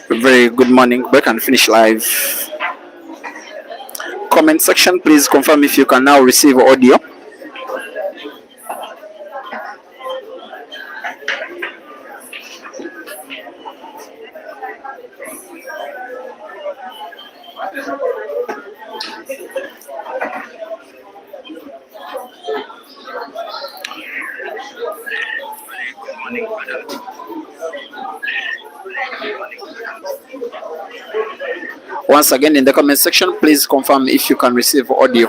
Very good morning. Back and finish live. Comment section, please confirm if you can now receive audio. Once again, in the comment section, please confirm if you can receive audio.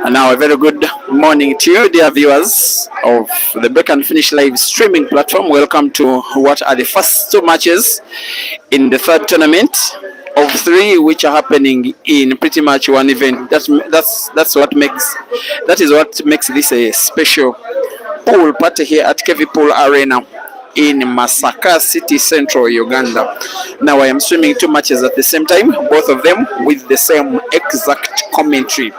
And now a very good morning to you, dear viewers of the Break and Finish live streaming platform. Welcome to what are the first two matches in the third tournament of three, which are happening in pretty much one event. That is what makes this a special pool party here at Kevi Pool Arena in Masaka City, Central Uganda. Now I am streaming two matches at the same time, both of them with the same exact commentary.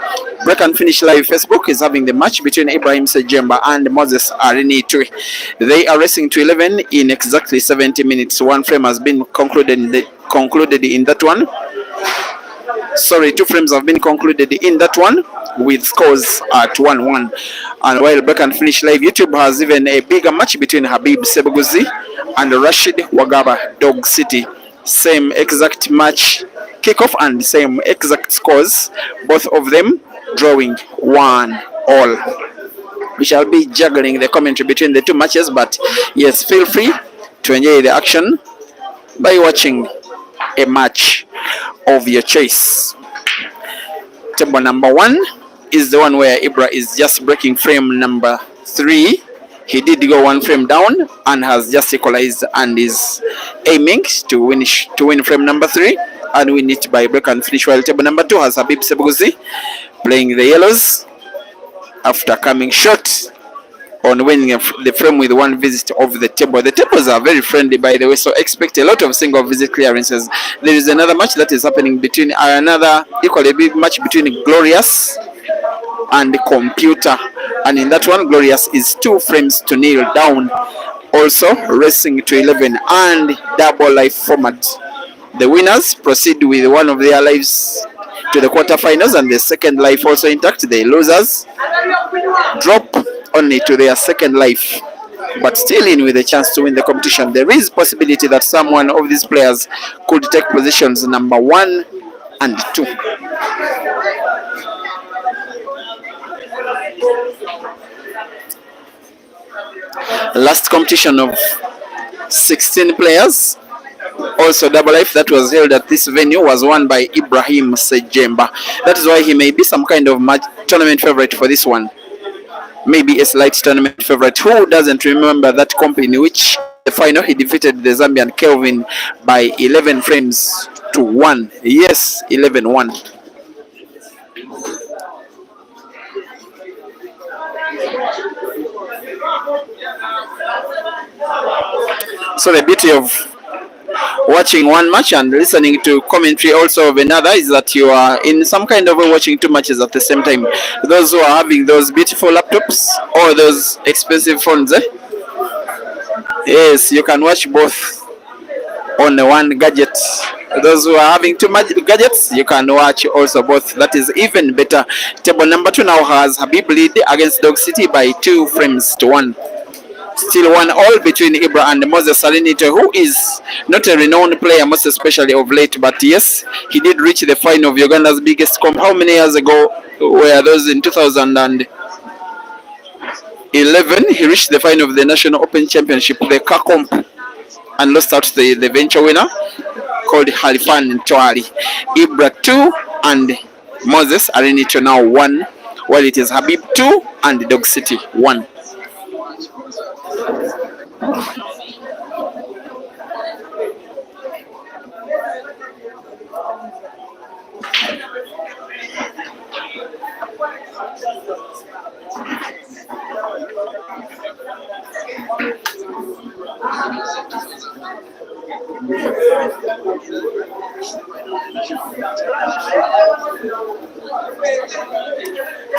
Break and Finish Live Facebook is having the match between Ibrahim Sejemba and Moses Arinitwe. They are racing to 11 in exactly 70 minutes. One frame has been concluded in that one. Sorry, two frames have been concluded in that one with scores at 1-1. And while Break and Finish Live YouTube has even a bigger match between Habib Sebuguzi and Rashid Wagaba Dog City. Same exact match kickoff and same exact scores, both of them drawing 1-1. We shall be juggling the commentary between the two matches, but yes, feel free to enjoy the action by watching a match of your choice. Table number 1 is the one where Ibra is just breaking frame number 3. He did go one frame down and has just equalized and is aiming to win frame number 3 and win it by Break and Finish. While table number 2 has Habib Sebuguzi playing the yellows after coming short on winning the frame with one visit of the table. The tables are very friendly, by the way, so expect a lot of single visit clearances. There is another match that is happening between another equally big match between Glorious and Computer, and in that one, Glorious is 2 frames to nil down. Also, racing to 11 and double life format. The winners proceed with one of their lives to the quarterfinals, and the second life also intact. The losers drop only to their second life, but still in with a chance to win the competition. There is possibility that someone of these players could take positions number 1 and 2. Last competition of 16 players, also double life, that was held at this venue, was won by Ibrahim Sejemba. That is why he may be some kind of tournament favorite for this one. Maybe a slight tournament favorite. Who doesn't remember that comp in which the final he defeated the Zambian Kelvin by 11 frames to 1? Yes, 11-1. So the beauty of watching one match and listening to commentary also of another is that you are in some kind of way watching 2 matches at the same time. Those who are having those beautiful laptops or those expensive phones, yes, you can watch both on one gadget. Those who are having 2 gadgets, you can watch also both. That is even better. Table number 2 now has Habib lead against Dog City by 2 frames to 1. Still 1-1 between Ibra and Moses Salinito, who is not a renowned player, most especially of late, but yes, he did reach the final of Uganda's biggest comp. How many years ago were those? In 2011, he reached the final of the National Open Championship, the car comp, and lost out to the venture winner called Halifan Ntwali. Ibra 2 and Moses Salinito now 1, while it is Habib 2 and Dog City 1.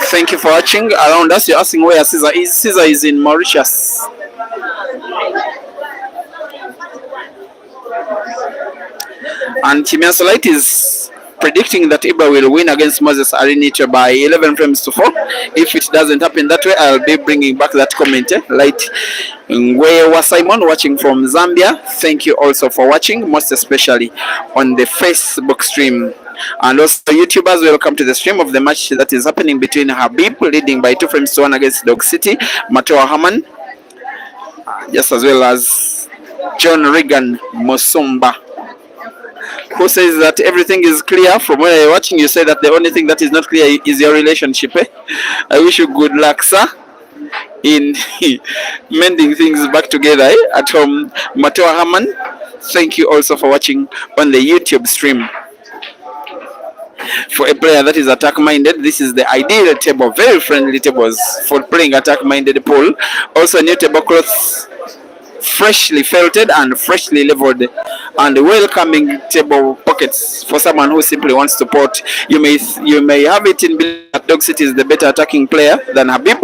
Thank you for watching. Around us, you're asking where Caesar is. Caesar is in Mauritius. And Chimia's Light is predicting that Ibra will win against Moses Arinito by 11 frames to 4. If it doesn't happen that way, I'll be bringing back that comment. Light Ngwewa Simon watching from Zambia. Thank you also for watching, most especially on the Facebook stream. And also YouTubers, welcome to the stream of the match that is happening between Habib leading by 2 frames to 1 against Dog City, Matoa Haman, just as well as John Regan Musumba, who says that everything is clear. From where you're watching, you say that the only thing that is not clear is your relationship. I wish you good luck, sir, in mending things back together at home. Matoa Haman, thank you also for watching on the YouTube stream. For a player that is attack-minded, this is the ideal table. Very friendly tables for playing attack-minded pool. Also new tablecloths, freshly felted and freshly leveled, and welcoming table pockets for someone who simply wants to pot. You may have it in that Dog City is the better attacking player than Habib,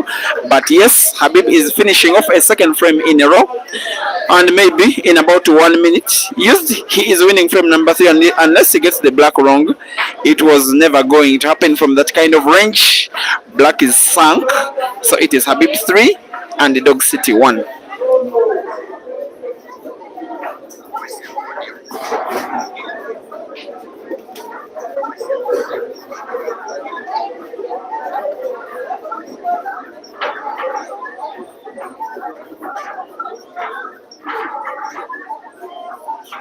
but yes, Habib is finishing off a second frame in a row, and maybe in about 1 minute he is winning frame number 3, and unless he gets the black wrong, it was never going to happen from that kind of range. Black is sunk, so it is Habib 3 and Dog City 1.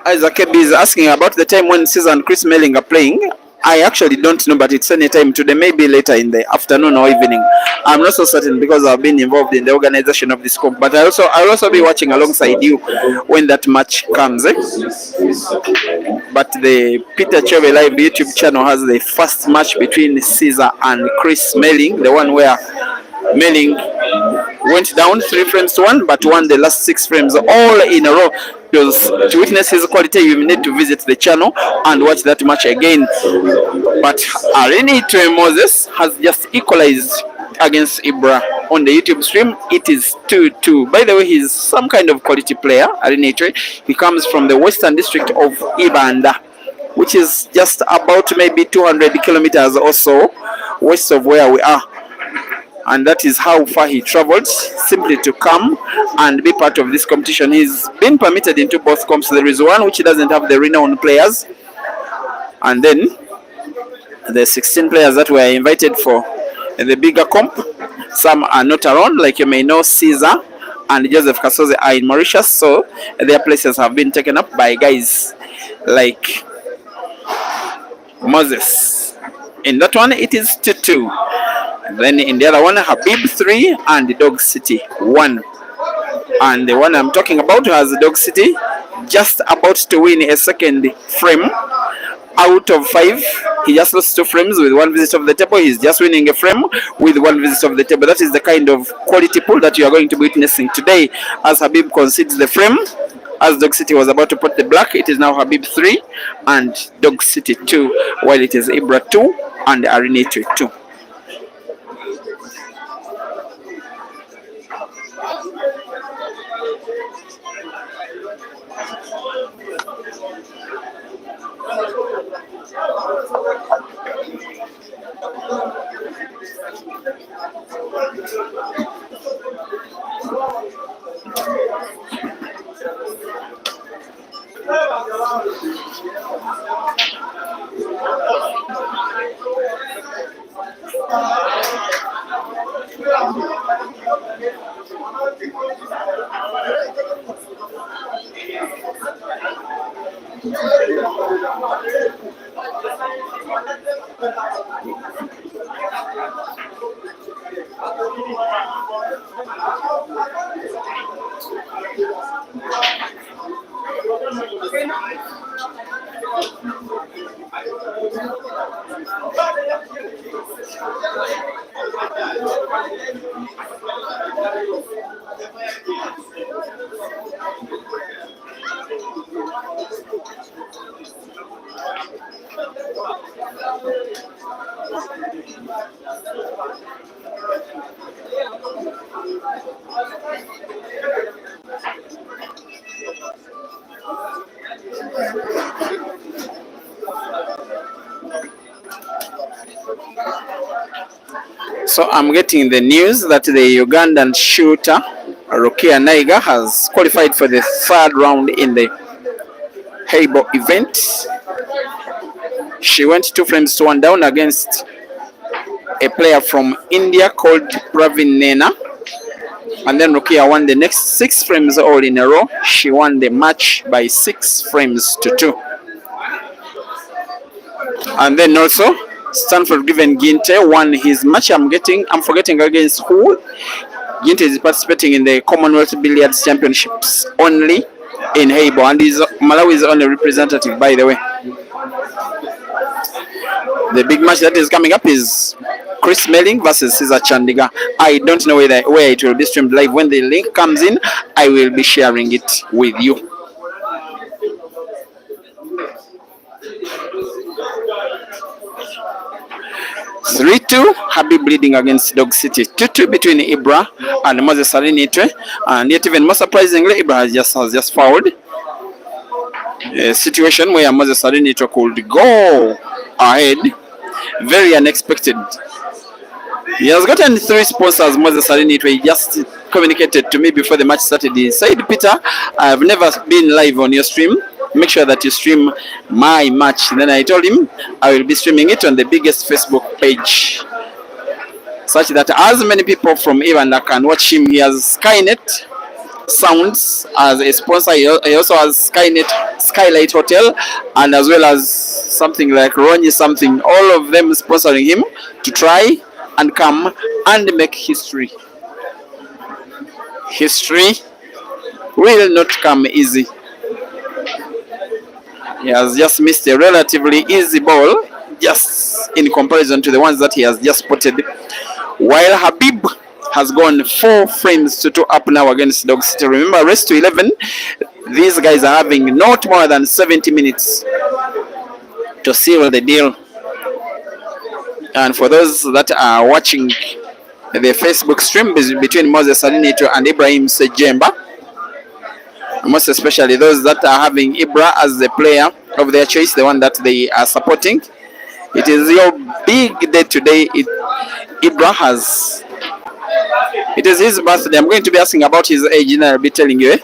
Isaac Kebi is asking about the time when Caesar and Chris Melling are playing. I actually don't know, but it's any time today, maybe later in the afternoon or evening. I'm not so certain because I've been involved in the organization of this comp, but I'll also be watching alongside you when that match comes. But the Peter Chove Live YouTube channel has the first match between Caesar and Chris Melling, the one where Melling went down 3 frames to 1, but won the last 6 frames all in a row. Because to witness his quality, you need to visit the channel and watch that match again. But Arinitwe Moses has just equalized against Ibra on the YouTube stream. It is 2-2. By the way, he's some kind of quality player, Arinitwe. He comes from the Western District of Ibanda, which is just about maybe 200 kilometers or so west of where we are. And that is how far he traveled simply to come and be part of this competition. He's been permitted into both comps. There is one which doesn't have the renowned players, and then the 16 players that were invited for the bigger comp. Some are not around, like you may know, Caesar and Joseph Kasoze are in Mauritius, so their places have been taken up by guys like Moses. In that one, it is 2-2. Then in the other one, Habib 3 and Dog City 1. And the one I'm talking about has Dog City just about to win a second frame out of 5. He just lost 2 frames with 1 visit of the table. He's just winning a frame with 1 visit of the table. That is the kind of quality pool that you are going to be witnessing today as Habib concedes the frame. As Dog City was about to put the black, it is now Habib 3 and Dog City 2, while it is Ibra 2 and Arinitwe 2. So I'm getting the news that the Ugandan shooter Rukia Naiga has qualified for the 3rd round in the Habib event. She went 2 frames to 1 down against a player from India called Pravin Nena. And then Rukia won the next 6 frames all in a row. She won the match by 6 frames to 2. And then also Stanford given Ginte won his match. I'm forgetting against who. Ginte is participating in the Commonwealth Billiards Championships only in Habib, and is Malawi's only representative, by the way. The big match that is coming up is Chris Melling versus Cesar Chandiga. I don't know where it will be streamed live. When the link comes in, I will be sharing it with you. (3-2) Habib leading against Dog City. 2-2 between Ibra and Moses Arinitwe, and yet even more surprisingly, Ibra has just fouled. A situation where Moses Arinitwe could go ahead. Very unexpected. He has gotten 3 sponsors. Moses Arinitwe, he just communicated to me before the match started. He said, "Peter, I've never been live on your stream. Make sure that you stream my match." And then I told him I will be streaming it on the biggest Facebook page, such that as many people from Ivanda can watch him. He has Skynet Sounds as a sponsor. He also has Skylight Hotel, and as well as something like Ronyi something. All of them sponsoring him to try and come and make history. History will not come easy. He has just missed a relatively easy ball, just in comparison to the ones that he has just spotted. While Habib has gone 4 frames to 2 up now against Dog City. Remember, race to 11. These guys are having not more than 70 minutes to seal the deal. And for those that are watching the Facebook stream between Moses Alinito and Ibrahim Sejemba, most especially those that are having Ibra as the player of their choice, the one that they are supporting, it is your big day today. Ibra has, it is his birthday. I'm going to be asking about his age and I'll be telling you.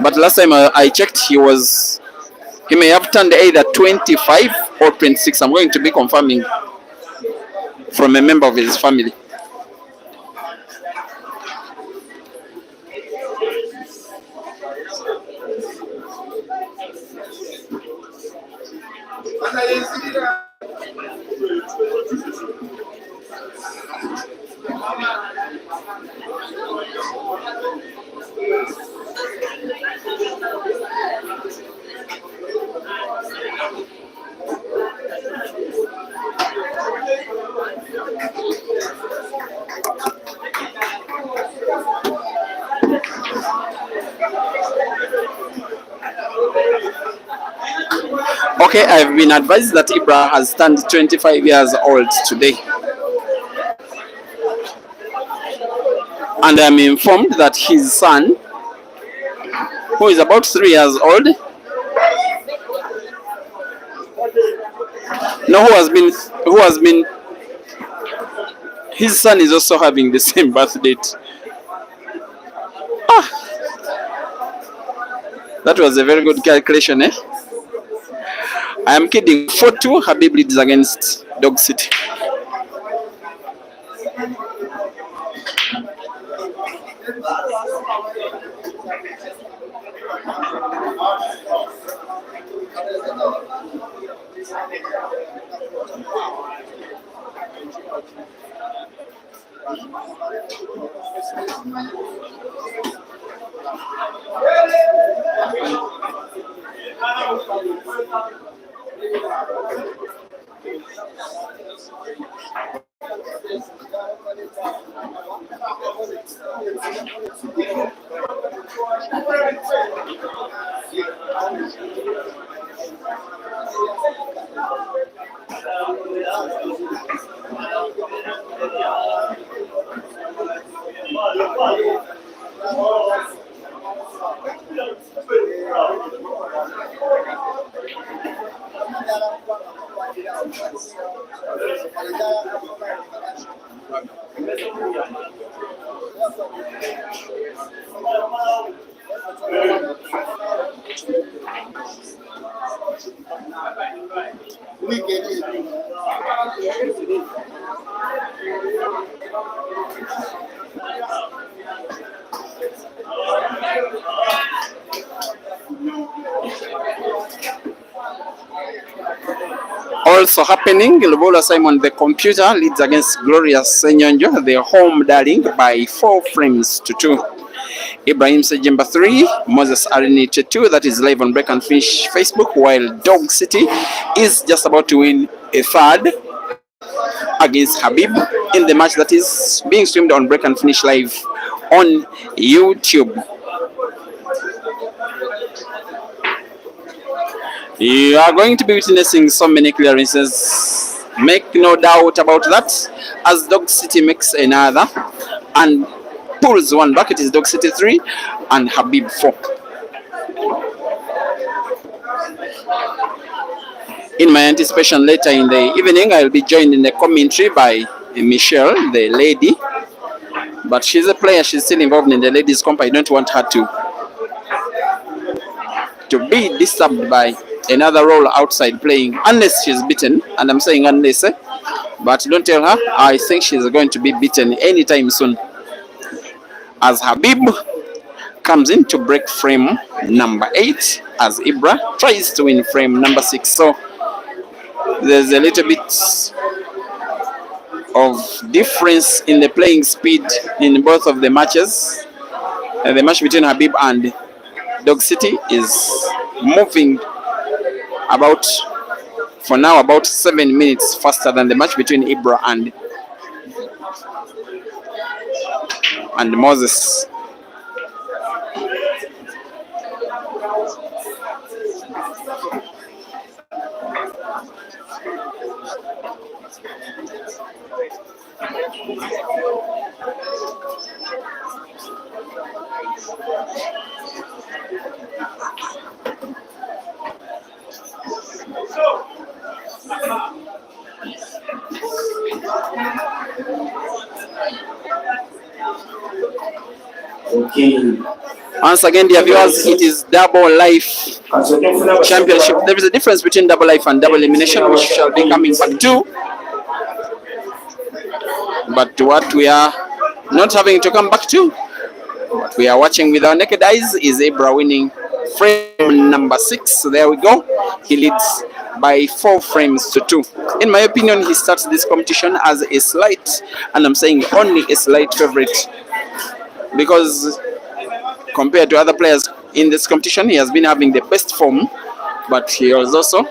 But last time I checked, he may have turned either 25 or 26. I'm going to be confirming from a member of his family. Okay, I've been advised that Ibra has turned 25 years old today. And I'm informed that his son, who is about 3 years old, no, who has been, his son is also having the same birth date. That was a very good calculation, eh? I am kidding. 4-2, Habib leads against Dog City. Also happening, Lubola Simon the computer leads against Glorious Senyonjo, the home darling, by 4 frames to 2. Ibrahim Sejemba 3, Moses Arinite 2, that is live on Break and Finish Facebook, while Dog City is just about to win a third against Habib in the match that is being streamed on Break and Finish live on YouTube. You are going to be witnessing so many clearances. Make no doubt about that, as Dog City makes another and pulls one back. It is Dog City 3 and Habib 4. In my anticipation, later in the evening, I'll be joined in the commentary by Michelle, the lady. But she's a player. She's still involved in the ladies' comp. I don't want her to be disturbed by another role outside playing, unless she's beaten. And I'm saying unless, but don't tell her. I think she's going to be beaten anytime soon, as Habib comes in to break frame number 8 as Ibra tries to win frame number 6. So there's a little bit of difference in the playing speed in both of the matches. The match between Habib and Dog City is moving about, for now, about 7 minutes faster than the match between Ibra and and Moses. Once again, dear viewers, it is Double Life Championship. There is a difference between Double Life and Double Elimination, which shall be coming back to. But what we are not having to come back to, what we are watching with our naked eyes, is Ibra winning frame number 6. So there we go. He leads by 4 frames to 2. In my opinion, he starts this competition as a slight, and I'm saying only a slight favorite, because compared to other players in this competition, he has been having the best form. But he has also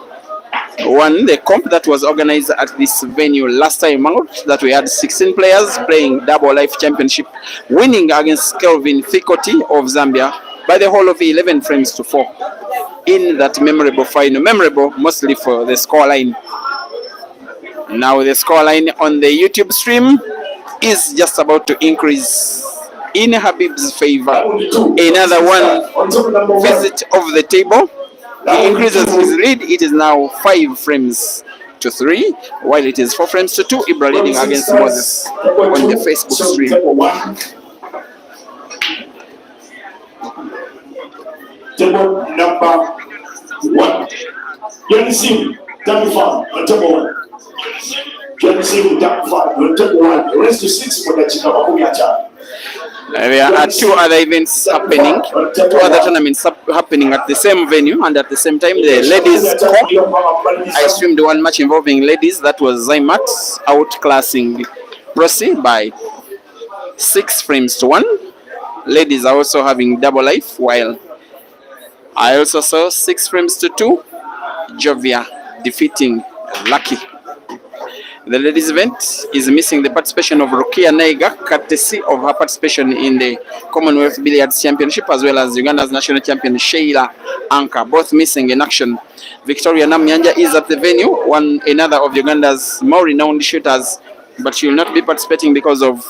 won the comp that was organized at this venue last time out, that we had 16 players playing Double Life Championship, winning against Kelvin Fikoti of Zambia by the whole of 11 frames to 4 in that memorable final. Memorable mostly for the scoreline. Now the scoreline on the YouTube stream is just about to increase in Habib's favor. Another one visit of the table. He increases his lead. It is now 5 frames to 3, while it is 4 frames to 2. Ibra leading against Moses on the Facebook stream. Table number 1. Can you see table 5 on table 1? Can you see table 5 on table 1? The rest is 6 for the Chikabakuyacha. There are 2 other events happening, 2 other tournaments happening at the same venue and at the same time. The ladies cup, I streamed one match involving ladies. That was Zaimat outclassing Prosi by 6 frames to 1. Ladies are also having Double Life, while I also saw 6 frames to 2. Jovia defeating Lucky. The ladies event is missing the participation of Rukia Naiga, courtesy of her participation in the Commonwealth Billiards Championship, as well as Uganda's national champion Sheila Anka, both missing in action. Victoria Namnyanja is at the venue, another of Uganda's more renowned shooters, but she will not be participating because of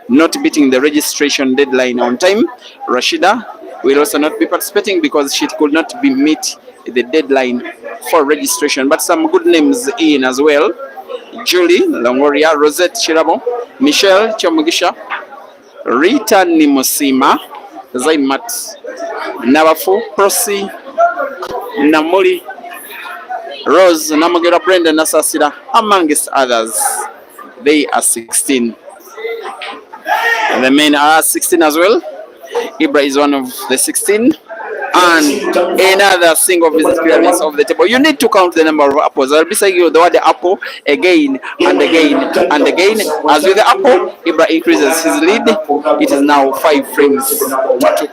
not beating the registration deadline on time. Rashida will also not be participating because she could not meet the deadline for registration. But some good names in as well: Julie Longoria, Rosette Chirabo, Michelle Chomugisha, Rita Nimosima, Zaimat Navafu, Prosi Namuri, Rose Namogera, Brenda Nasasira, amongst others. They are 16. The men are 16 as well. Ibra is one of the 16. And another single visit clearance of the table. You need to count the number of apples. I'll be saying you the word apple again and again and again. As with the apple, Ibra increases his lead. It is now 5 frames to 2.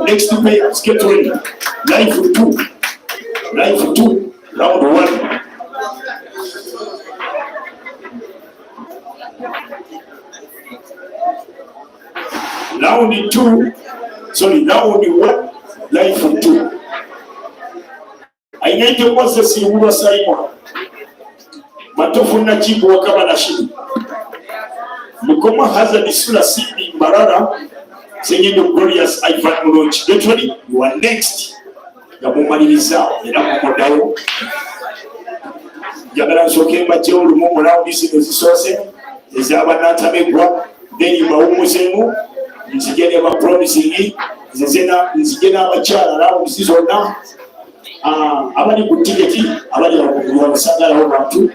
Next players, get ready. Live 2. Live 2, round 1. Round 2, sorry, round 1, live 2. I need to watch the Silver Simon. Matofuna Chico Wakabanashi. Mukoma has a Nisula Sydney Marara, singing the glorious Ivan Muroch. Get ready, you are next. Yamumaliriza era mukodayo jagala nsooke mbajje olumu mu rawundi zino zisoose ez'abannatamegwa then mbawumuzemu nzije ne bapromising nzije n'abakyala rawundi zonna abali ku tiketi abali abasangalawo bantu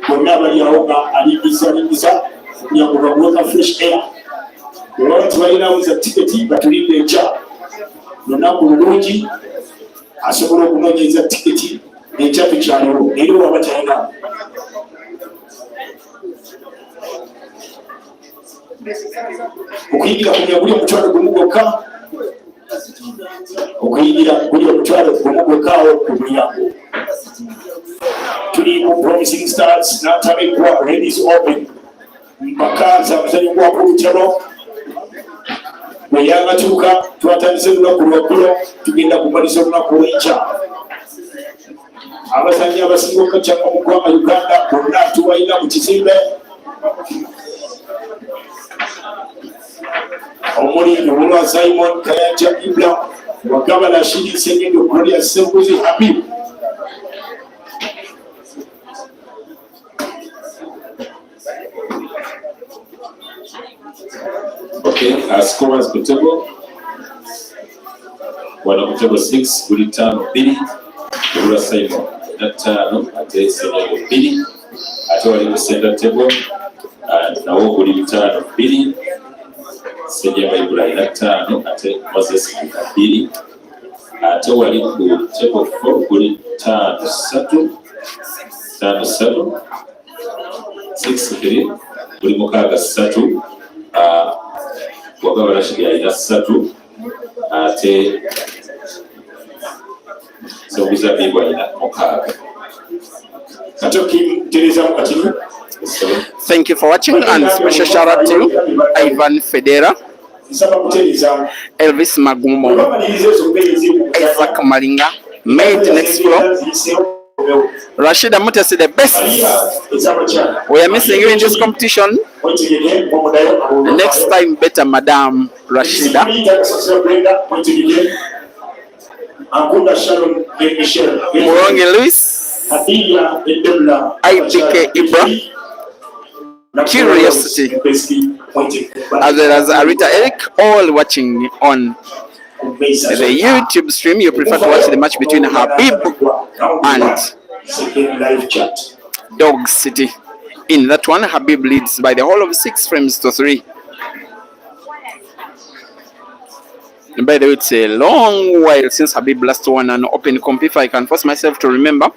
bonna abali awo nga alimbiza kugira ngo bagweka fresh air olwaba tubalinawo tiketi batulinde ekya lunaku lulungi asobola okunoonyeza tiketi ekyatu kyaliwo eri waba talina okuyingira guli omutwalo gumu gwokka okuyingira guli omutwalo gumu gwokkaawo ku mulyango. Tuli mu Promising Stars n'atabikwa Ladies Open mpaka za muzannyo gwa ku lutalo bwe yangatuuka twatandise olunaku lwaggulo tugenda kumaliza olunaku lw'enkya. Abazannyi abasinga okukacanga mu ggwanga Uganda bonna tubalina mu kizimbe omuli Obulwa Simon Kayanja Ibra Wagaba Rashidi Sengendo Gloria Sembuzi Habib. Okay, scorers ku table. Wana ku table 6 kuli 5-2. Obulwa Simon na 5 ate Sengendo 2. Ate wali ku center table nawo kuli 5-2. Sejja Ibrahim na 5 ate Moses 2. Ate wali ku table 4 kuli 5-3. 6-3 kuli mukaaga 3. Wagaba Rashidi alina 3 ate Sembuzi Habib alina 6. Thank you for watching, and special shout out to Ivan Federa, Elvis Magumo, Isaac Malinga, Made Next Floor, Rashida Mutesi, the best. We are missing you in this competition. Next time, better, Madam Rashida. Murongi Luis, IPK Ibra, Curiosity, as well as Arita Eric, all watching on the YouTube stream. You prefer to watch the match between Habib and Dog City. In that one, Habib leads by the whole of 6-3. And by the way, it's a long while since Habib last won an open comp, if I can force myself to remember.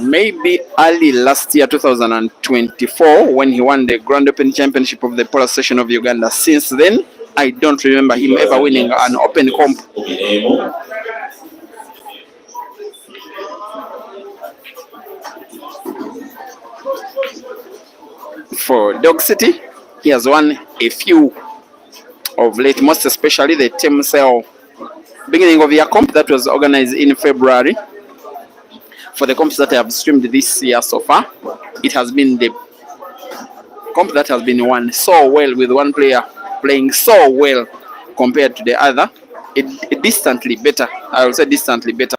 Maybe early last year, 2024, when he won the Grand Open Championship of the Polar Station of Uganda. Since then, I don't remember him ever winning an open comp. For Dog City, he has won a few of late, most especially the Team Cell beginning of year comp that was organized in February. For the comps that I have streamed this year so far, it has been the comp that has been won so well, with one player playing so well compared to the other. It distantly better, I will say distantly better.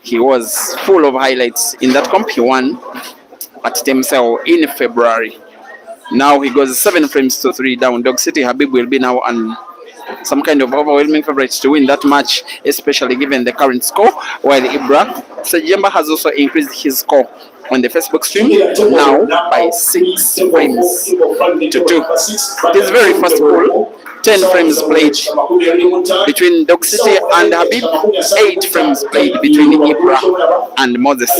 He was full of highlights in that comp. He won at Team Cell in February. Now he goes 7-3 down. Dog City Habib will be now on some kind of overwhelming favorites to win that match, especially given the current score, while Ibra Sejemba has also increased his score on the Facebook stream now by 6 frames to 2. It is very fast pool. 10 frames played between Dog City and Habib, 8 frames played between Ibra and Moses.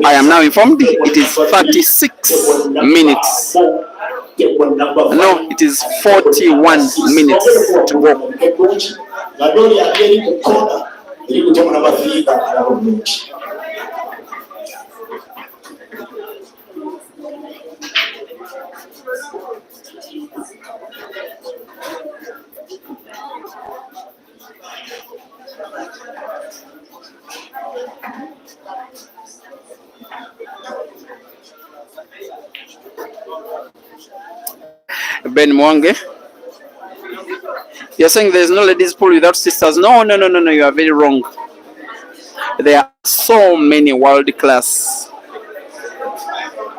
I am now informed it is 36 minutes. No, it is 41 minutes to go. Ben Mwange, you're saying there's no ladies pool without sisters? No, you are very wrong. There are so many world-class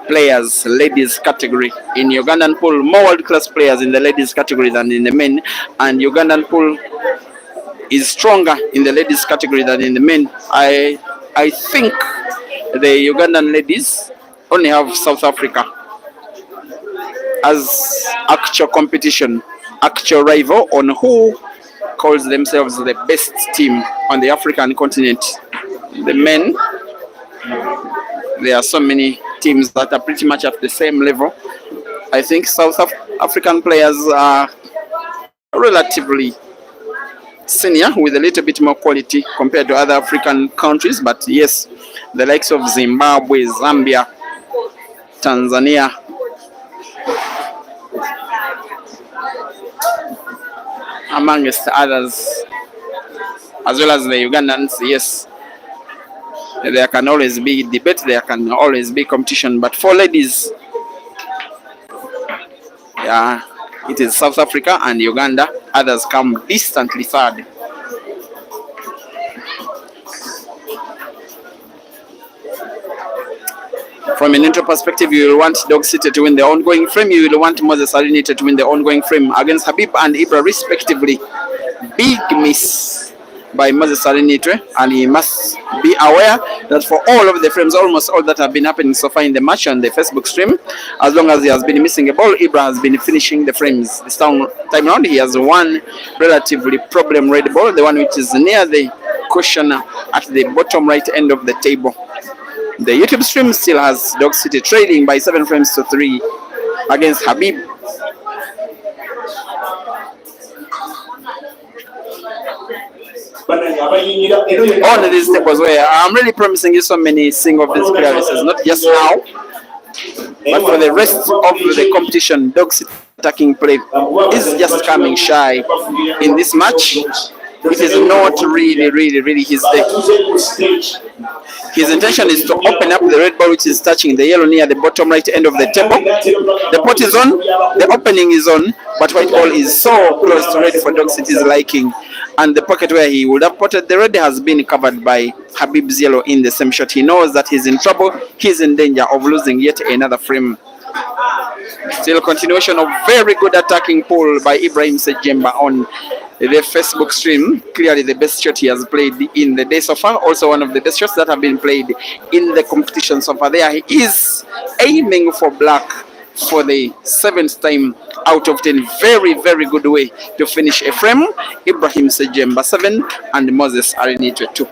players, ladies category in Ugandan pool, more world-class players in the ladies category than in the men, and Ugandan pool is stronger in the ladies category than in the men. I think the Ugandan ladies only have South Africa as actual competition, actual rival on who calls themselves the best team on the African continent. The men, there are so many teams that are pretty much at the same level. I think African players are relatively senior with a little bit more quality compared to other African countries, but yes, the likes of Zimbabwe, Zambia, Tanzania, amongst others, as well as the Ugandans, yes, there can always be debate, there can always be competition, but for ladies, yeah, it is South Africa and Uganda. Others come distantly third. From a neutral perspective, you will want Dog City to win the ongoing frame. You will want Moses Alinite to win the ongoing frame against Habib and Ibra respectively. Big miss by Moses Alinite, and he must be aware that for all of the frames, almost all that have been happening so far in the match on the Facebook stream, as long as he has been missing a ball, Ibra has been finishing the frames. This time around, he has one relatively problem red ball, the one which is near the cushion at the bottom right end of the table. The YouTube stream still has Dog City trailing by 7 frames to 3 against Habib. On these tables where I'm really promising you so many single offense clearances, not just now, but for the rest of the competition. Dog City attacking play is just coming shy in this match. It is not really his day. His intention is to open up the red ball, which is touching the yellow near the bottom right end of the table. The pot is on, the opening is on, but white ball is so close to red for Dog City's liking. And the pocket where he would have potted the red has been covered by Habib's yellow in the same shot. He knows that he's in trouble, he's in danger of losing yet another frame. Still continuation of very good attacking pull by Ibrahim Sejemba on the Facebook stream. Clearly the best shot he has played in the day so far. Also one of the best shots that have been played in the competition so far. There he is aiming for black for the 7th time out of 10. Very good way to finish a frame. Ibrahim Sejemba 7 and Moses Alinite 2.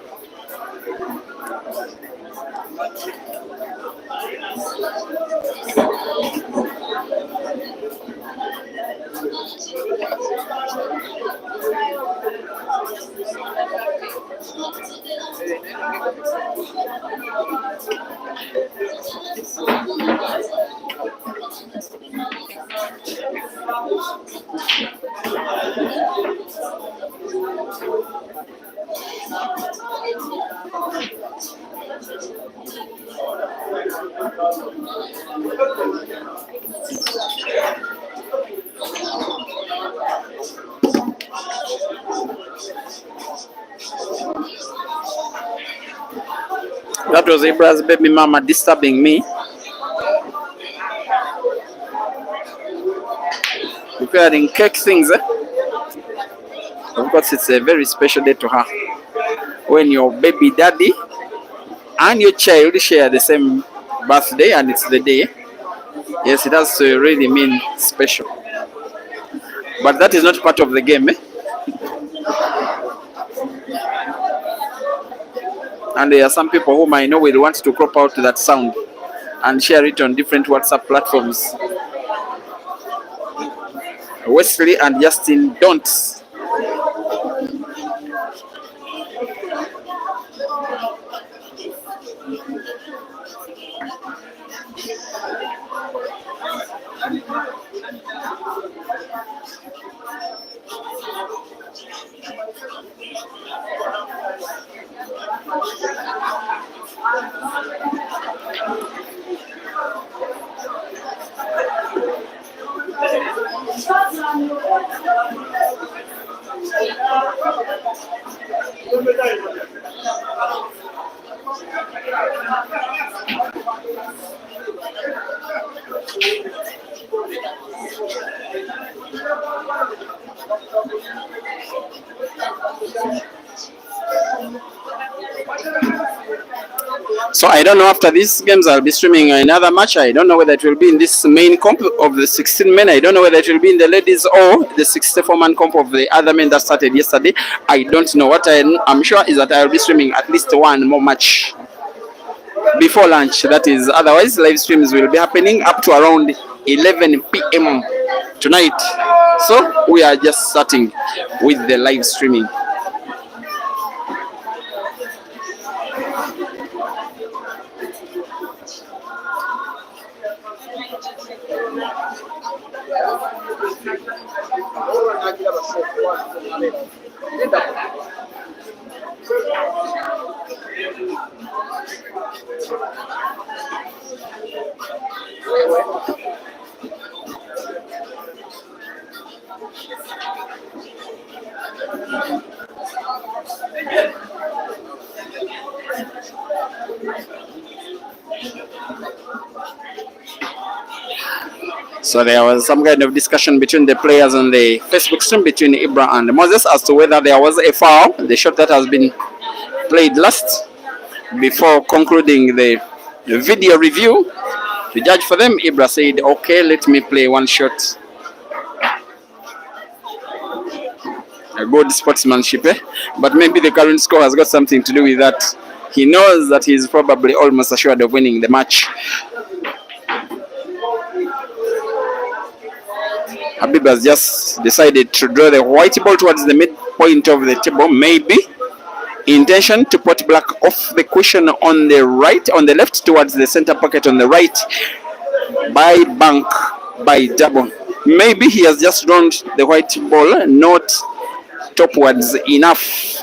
That was Ibra's baby mama disturbing me. Preparing cake things, eh? Of course, it's a very special day to her. When your baby daddy and your child share the same birthday and it's the day. Yes, it has to really mean special. But that is not part of the game, eh? And there are some people whom I know will want to crop out that sound and share it on different WhatsApp platforms. Wesley and Justin don't. So I don't know, after these games I'll be streaming another match. I don't know whether it will be in this main comp of the 16 men. I don't know whether it will be in the ladies or the 64-man comp of the other men that started yesterday. I don't know. What I'm sure is that I'll be streaming at least one more match before lunch. That is, otherwise live streams will be happening up to around 11 p.m. tonight. So we are just starting with the live streaming. So there was some kind of discussion between the players on the Facebook stream between Ibra and Moses as to whether there was a foul, the shot that has been played last. Before concluding the video review, to judge for them, Ibra said, okay, let me play one shot. A good sportsmanship, eh? But maybe the current score has got something to do with that. He knows that he's probably almost assured of winning the match. Habib has just decided to draw the white ball towards the midpoint of the table, maybe intention to put black off the cushion on the right, on the left towards the center pocket on the right, by bank, by double. Maybe he has just drawn the white ball not topwards enough,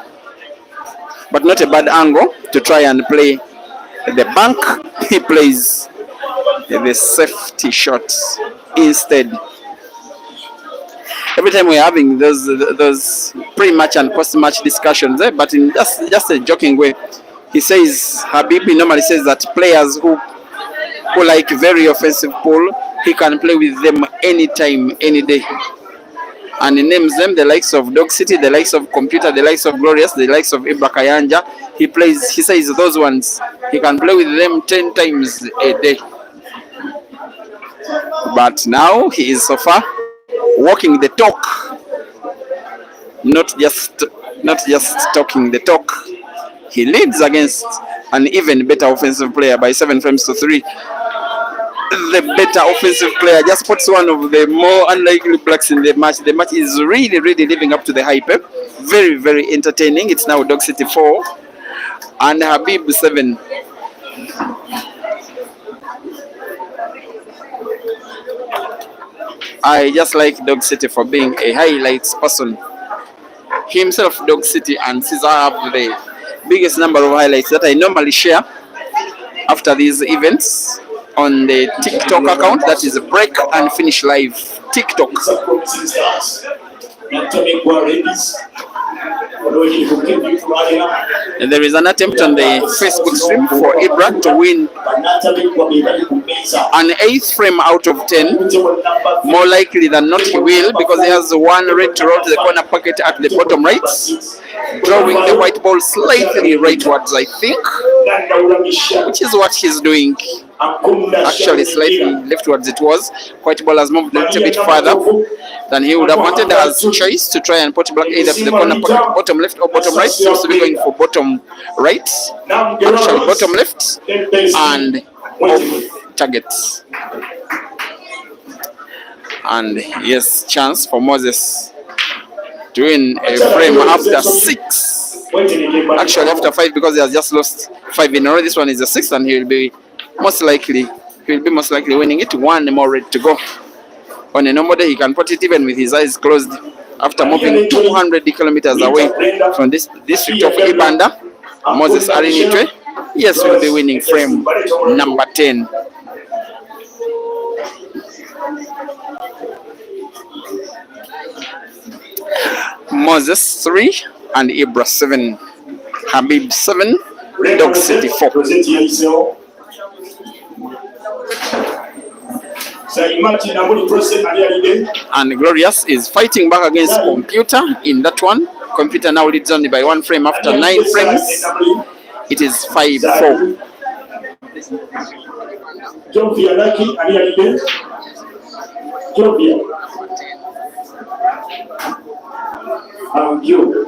but not a bad angle to try and play the bank. He plays the safety shot instead. Every time we're having those pre-match and post-match discussions, but in just a joking way, he says, Habib normally says that players who like very offensive pool, he can play with them anytime, any day. And he names them the likes of Dog City, the likes of Computer, the likes of Glorious, the likes of Ibra Kayanja. He says those ones, he can play with them 10 times a day. But now he is so far walking the talk, not just talking the talk. He leads against an even better offensive player by 7 frames to 3. The better offensive player just puts one of the more unlikely blacks in the match. The match is really living up to the hype. Very, very entertaining. It's now Dog City 4 and Habib 7. I just like Dog City for being a highlights person. Himself, Dog City, and Caesar have the biggest number of highlights that I normally share after these events on the TikTok account, that is Break and Finish Live TikTok. And there is an attempt on the Facebook stream for Ibra to win an 8th frame out of 10. More likely than not he will, because he has one red to roll to the corner pocket at the bottom right, drawing the white ball slightly rightwards, I think, which is what he's doing. Actually slightly leftwards it was. White ball has moved a little bit further than he would have wanted as choice to try and put black either to the corner pocket, bottom left or bottom right. Seems to be going for bottom right, actually bottom left, and off targets. And yes, chance for Moses to win a frame after 6. Actually after 5, because he has just lost 5 in a row. This one is the 6th, and he will be most likely winning it. One more red to go. On a normal day, he can put it even with his eyes closed after moving 200 kilometers away from this district of Ibanda. Moses Arinitwe, yes, will be winning frame number 10. Moses 3 and Ibra 7. Habib 7, Dog City 4. And Glorious is fighting back against Computer in that one. Computer now leads only by 1 frame after 9 frames. It is 5-4. Jovia Lucky, Ali Alide. Jovia. Thank you.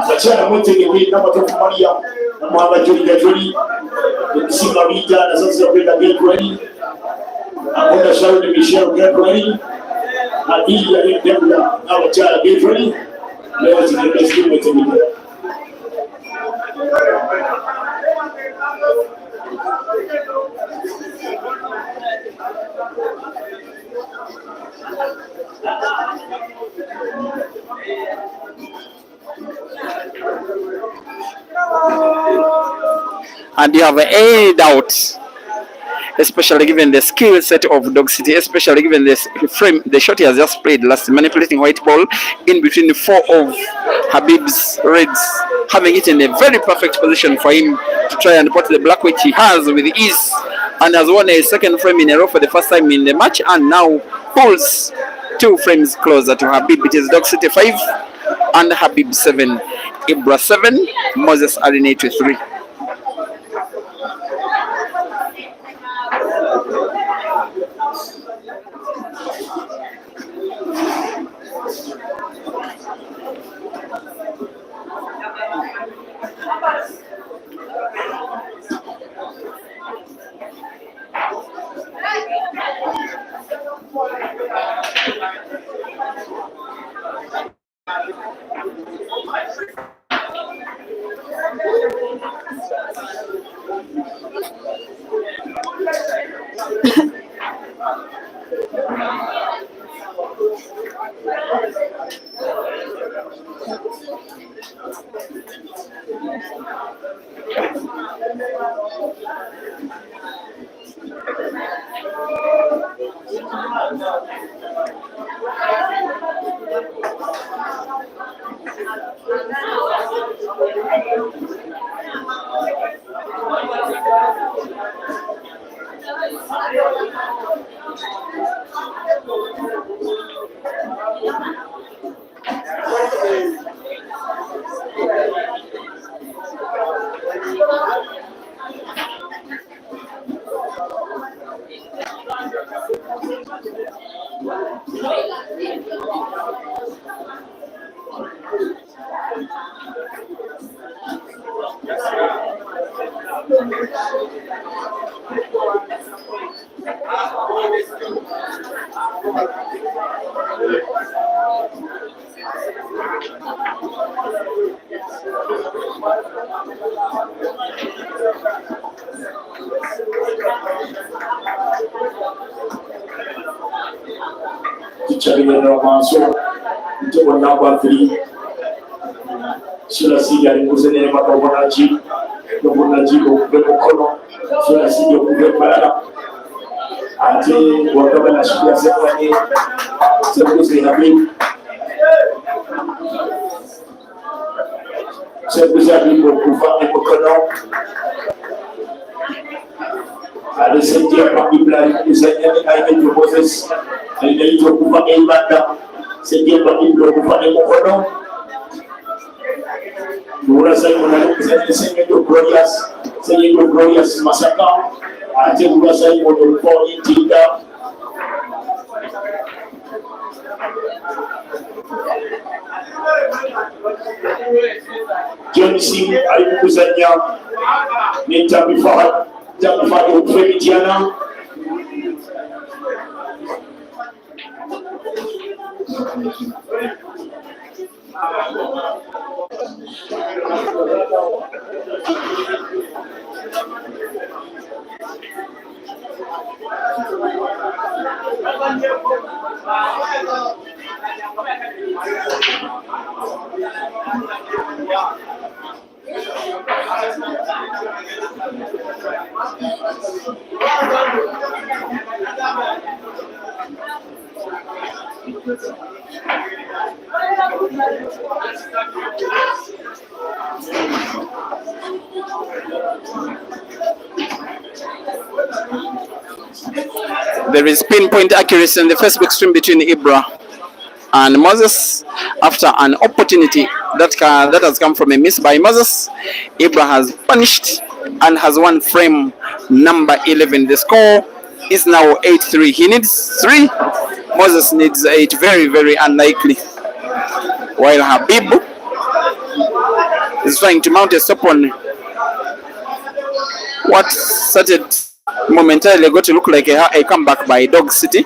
Abakyala mwetegekere n'amatofu Maria namuhanga joli okusinga biyita nasasira kwenda getwali akonda Sharon Michelle getwali Abiya Debula n'abakyala getwali leo zinebesi mwetegekere. And you have any doubt, especially given the skill set of Dog City, especially given this frame, the shot he has just played last, manipulating white ball in between the four of Habib's Reds, having it in a very perfect position for him to try and put the black, which he has with ease, and has won a second frame in a row for the first time in the match, and now pulls 2 frames closer to Habib. It is Dog City 5 and Habib 7, Ibra 7, Moses Aline 3. Chabino Manso, Joe number 3. Sulasi ali kuzene makabonaji, kabonaji ko kono. Sulasi yo kubepala. Ati wakabana shia sefani, sebuzi Habib. Sebuzi Habib kufa kono. Ada setiap panggilan misalnya ada Moses, ada itu kufa ibadah. Setiap panggilan kufa kono. Dua saya mengenai saya itu glorious masakau. Aja dua saya modal poin tidak. Johnson alikusanya ni Jamifah Ufemitiana. There is pinpoint accuracy in the first back string between Ibra And Moses, after an opportunity that has come from a miss by Moses, Ibra has punished and has won frame number 11. The score is now 8-3. He needs 3. Moses needs 8. Very, very unlikely. While Habib is trying to mount a stop on what started momentarily going to look like a comeback by Dog City.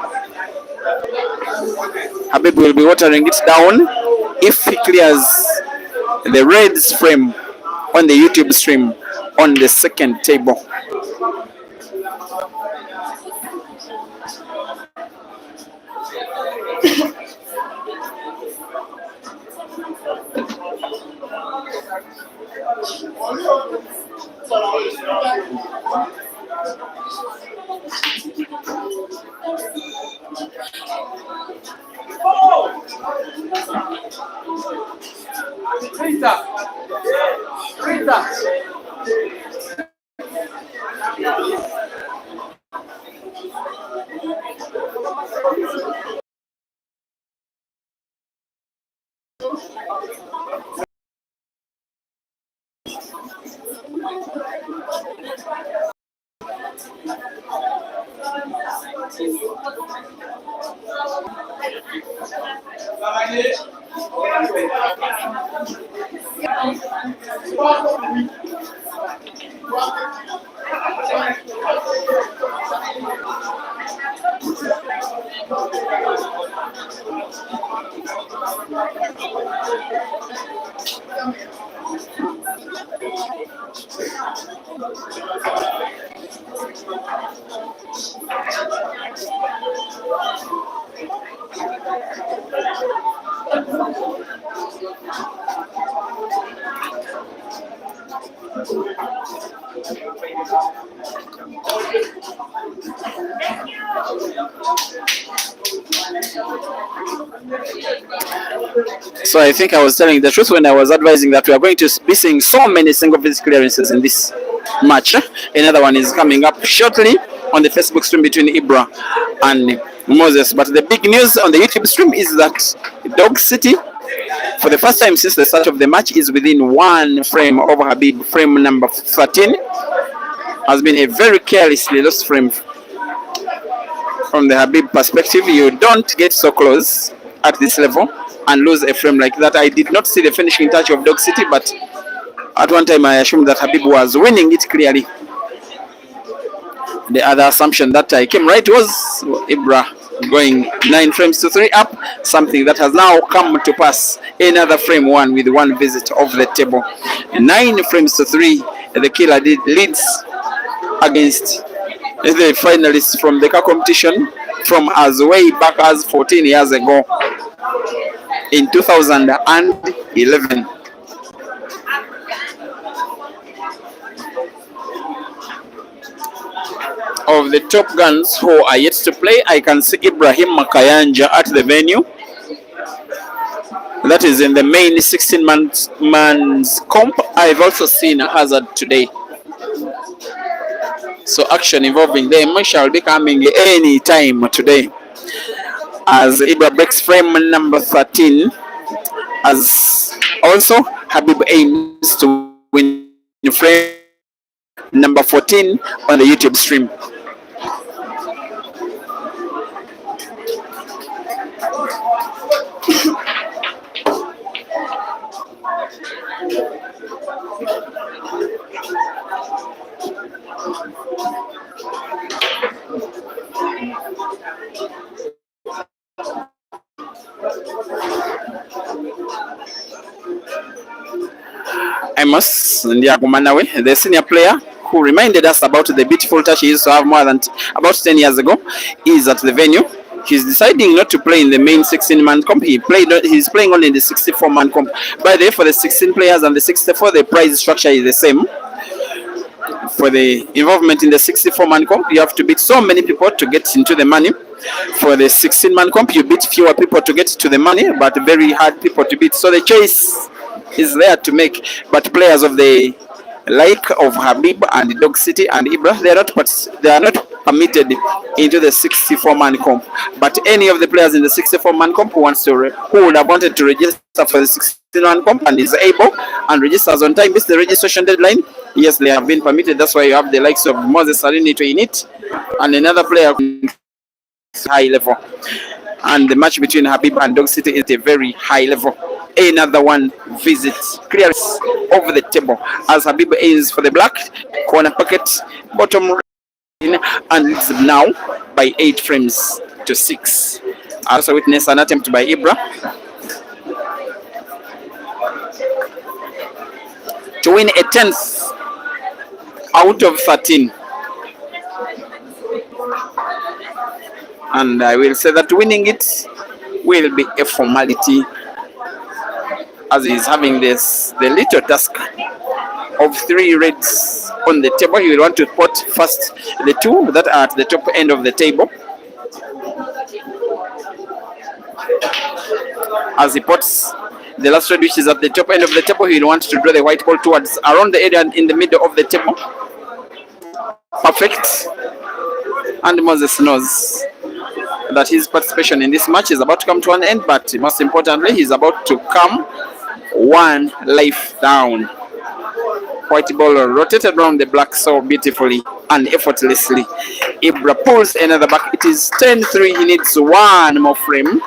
Habib will be watering it down if he clears the Reds frame on the YouTube stream on the second table. So I think I was telling the truth when I was advising that we are going to be seeing so many single visit clearances in this match. Another one is coming up shortly on the Facebook stream between Ibra and Moses. But the big news on the YouTube stream is that Dog City, for the first time since the start of the match, is within 1 frame over Habib. Frame number 13 has been a very carelessly lost frame. From the Habib perspective, you don't get so close at this level and lose a frame like that. I did not see the finishing touch of Dog City, but at one time I assumed that Habib was winning it clearly. The other assumption that I came right was Ibra going 9 frames to 3 up, something that has now come to pass. Another frame 1 with 1 visit of the table. 9 frames to 3, the killer leads against the finalists from the car competition from as way back as 14 years ago in 2011. Of the top guns who are yet to play, I can see Ibrahim Makayanja at the venue. That is in the main 16-man's comp. I've also seen Hazard today. So action involving them shall be coming any time today. As Ibra breaks frame number 13, as also Habib aims to win frame number 14 on the YouTube stream. Amos Ndiagumanawe, the senior player who reminded us about the beautiful touch he used to have more than about 10 years ago, is at the venue. He's deciding not to play in the main 16-man comp. He's playing only in the 64-man comp. By the way, for the 16 players and the 64, the prize structure is the same. For the involvement in the 64-man comp, you have to beat so many people to get into the money. For the 16-man comp, you beat fewer people to get to the money, but very hard people to beat. So the choice is there to make. But players of the like of Habib and Dog City and Ibra, they are not permitted into the 64-man comp. But any of the players in the 64-man comp who would have wanted to register for the 16-man comp and is able and registers on time, missed the registration deadline, yes, they have been permitted. That's why you have the likes of Moses Salinito in it, and another player high level. And the match between Habib and Dog City is a very high level. Another one visits clearance over the table as Habib aims for the black corner pocket, bottom right, and leads now by 8 frames to 6. I also witnessed an attempt by Ibra to win a 10th out of 13. And I will say that winning it will be a formality, as he's having the little task of 3 reds on the table. He will want to pot first the 2 that are at the top end of the table. As he pots the last red, which is at the top end of the table, he will want to draw the white ball towards around the area and in the middle of the table. Perfect. And Moses knows that his participation in this match is about to come to an end, but most importantly, he's about to come 1 life down. White ball rotated around the black so beautifully and effortlessly. Ibra pulls another back. It is 10-3. He needs 1 more frame.